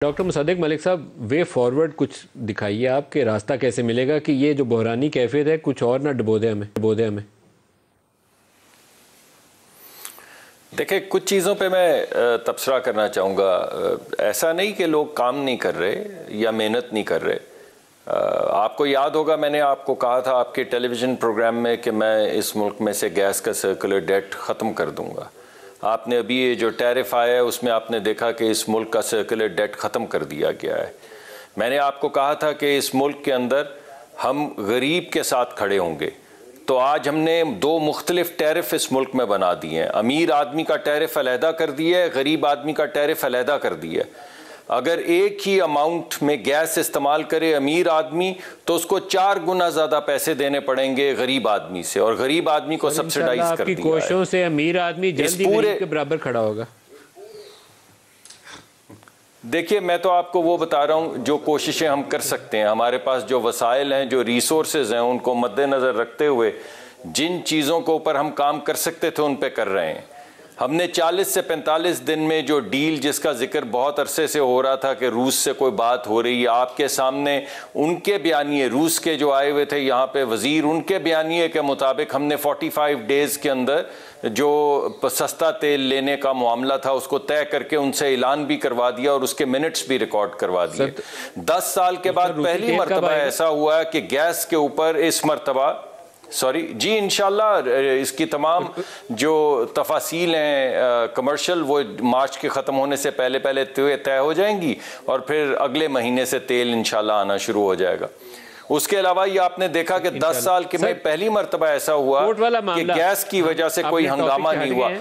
Doctor Mossadegh Malik साहब, way forward कुछ दिखाइए आप कि रास्ता कैसे मिलेगा कि ये जो बहरानी कैफियत है कुछ और ना डुबो दे हमें। देखिए, कुछ चीज़ों पे मैं तबसरा करना चाहूँगा। ऐसा नहीं कि लोग काम नहीं कर रहे या मेहनत नहीं कर रहे। आपको याद होगा, मैंने आपको कहा था आपके टेलीविज़न प्रोग्राम में कि मैं इस मुल्क में से गैस का सर्कुलर डेट ख़त्म कर दूँगा। आपने अभी ये जो टैरिफ आया है उसमें आपने देखा कि इस मुल्क का सर्कुलर डेट ख़त्म कर दिया गया है। मैंने आपको कहा था कि इस मुल्क के अंदर हम गरीब के साथ खड़े होंगे। तो आज हमने दो मुख्तलिफ टैरिफ इस मुल्क में बना दिए हैं। अमीर आदमी का टैरिफ अलहदा कर दिया है, गरीब आदमी का टैरिफ अलहदा कर दिया है। अगर एक ही अमाउंट में गैस इस्तेमाल करे अमीर आदमी तो उसको 4 गुना ज़्यादा पैसे देने पड़ेंगे गरीब आदमी से, और गरीब आदमी को सब्सिडाइज कर दिया है। कोशिशों से अमीर आदमी जल्दी गरीब के बराबर खड़ा होगा। देखिए, मैं तो आपको वो बता रहा हूँ जो कोशिशें हम कर सकते हैं। हमारे पास जो वसाइल हैं, जो रिसोर्सेज हैं, उनको मद्देनज़र रखते हुए जिन चीज़ों के ऊपर हम काम कर सकते थे उन पे कर रहे हैं। हमने 40 से 45 दिन में जो डील, जिसका जिक्र बहुत अरसे से हो रहा था कि रूस से कोई बात हो रही है, आपके सामने उनके बयानिए, रूस के जो आए हुए थे यहाँ पे वज़ीर, उनके बयानिए के मुताबिक हमने 45 डेज़ के अंदर जो सस्ता तेल लेने का मामला था उसको तय करके उनसे ऐलान भी करवा दिया और उसके मिनट्स भी रिकॉर्ड करवा दिए। 10 साल के बाद पहली मरतबा ऐसा हुआ कि गैस के ऊपर इस मरतबा जी इंशाल्लाह इसकी तमाम जो तफासील हैं कमर्शियल, वो मार्च के ख़त्म होने से पहले पहले तय हो जाएंगी और फिर अगले महीने से तेल इंशाल्लाह आना शुरू हो जाएगा। उसके अलावा ये आपने देखा कि 10 साल के में पहली मरतबा ऐसा हुआ कि गैस की वजह से कोई हंगामा नहीं हुआ।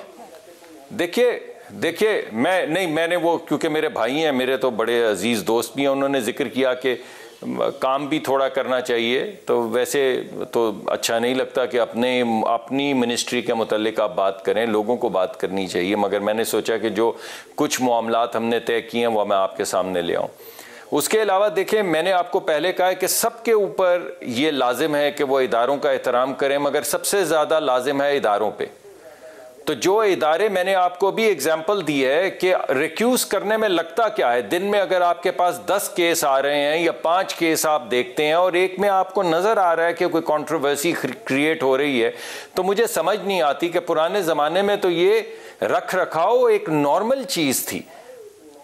देखिए मैंने वो, क्योंकि मेरे भाई हैं, मेरे तो बड़े अजीज़ दोस्त भी हैं, उन्होंने जिक्र किया कि काम भी थोड़ा करना चाहिए। तो वैसे तो अच्छा नहीं लगता कि अपनी मिनिस्ट्री के मुतालिक आप बात करें, लोगों को बात करनी चाहिए, मगर मैंने सोचा कि जो कुछ मामलात हमने तय किए हैं वो मैं आपके सामने ले आऊँ। उसके अलावा देखिए, मैंने आपको पहले कहा है कि सबके ऊपर ये लाजिम है कि वो इदारों का एहतराम करें, मगर सबसे ज़्यादा लाजिम है इदारों पे। तो जो इदारे, मैंने आपको भी एग्जाम्पल दी है कि रिक्यूज़ करने में लगता क्या है। दिन में अगर आपके पास 10 केस आ रहे हैं या 5 केस आप देखते हैं और एक में आपको नज़र आ रहा है कि कोई कंट्रोवर्सी क्रिएट हो रही है, तो मुझे समझ नहीं आती कि पुराने ज़माने में तो ये रख रखाव एक नॉर्मल चीज़ थी,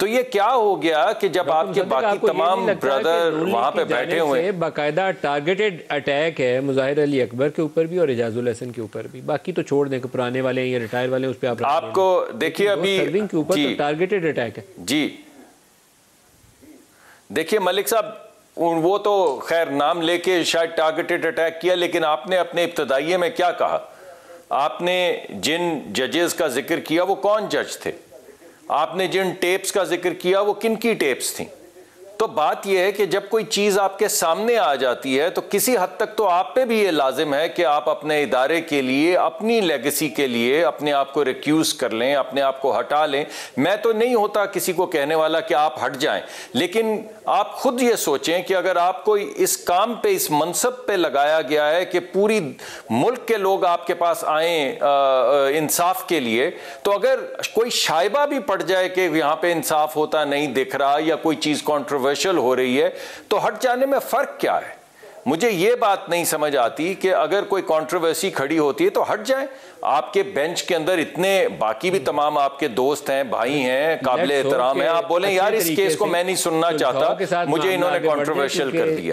तो ये क्या हो गया कि जब आपके बाकी तमाम ब्रदर वहां पे बैठे हुए हैं। बाकायदा टारगेटेड अटैक है मुज़ाहिर अली अकबर के ऊपर भी और एजाजुल हसन के ऊपर भी। बाकी तो छोड़ दें कि पुराने वाले या रिटायर वाले, उस पर आपको देखिए अभी सर्विंग के ऊपर तो टारगेटेड अटैक है जी। देखिए मलिक साहब, वो तो खैर नाम लेके शायद टारगेटेड अटैक किया, लेकिन आपने अपने इब्तदाइये में क्या कहा? आपने जिन जजेस का जिक्र किया वो कौन जज थे? आपने जिन टेप्स का जिक्र किया वो किन की टेप्स थी? तो बात यह है कि जब कोई चीज़ आपके सामने आ जाती है तो किसी हद तक तो आप पे भी ये लाजिम है कि आप अपने इदारे के लिए, अपनी लेगेसी के लिए अपने आप को रिक्यूज कर लें, अपने आप को हटा लें। मैं तो नहीं होता किसी को कहने वाला कि आप हट जाएं, लेकिन आप खुद ये सोचें कि अगर आपको इस काम पे, इस मनसब पे लगाया गया है कि पूरी मुल्क के लोग आपके पास आए इंसाफ के लिए, तो अगर कोई शाइबा भी पड़ जाए कि यहाँ पे इंसाफ होता नहीं दिख रहा या कोई चीज़ कॉन्ट्रोवर्शियल हो रही है, तो हट जाने में फ़र्क क्या है? मुझे ये बात नहीं समझ आती कि अगर कोई कंट्रोवर्सी खड़ी होती है तो हट जाए। आपके बेंच के अंदर इतने बाकी भी तमाम आपके दोस्त हैं, भाई हैं, काबिल एहतराम हैं, आप बोलें यार इस केस को मैं नहीं सुनना चाहता, मुझे इन्होंने कंट्रोवर्शियल कर दिया।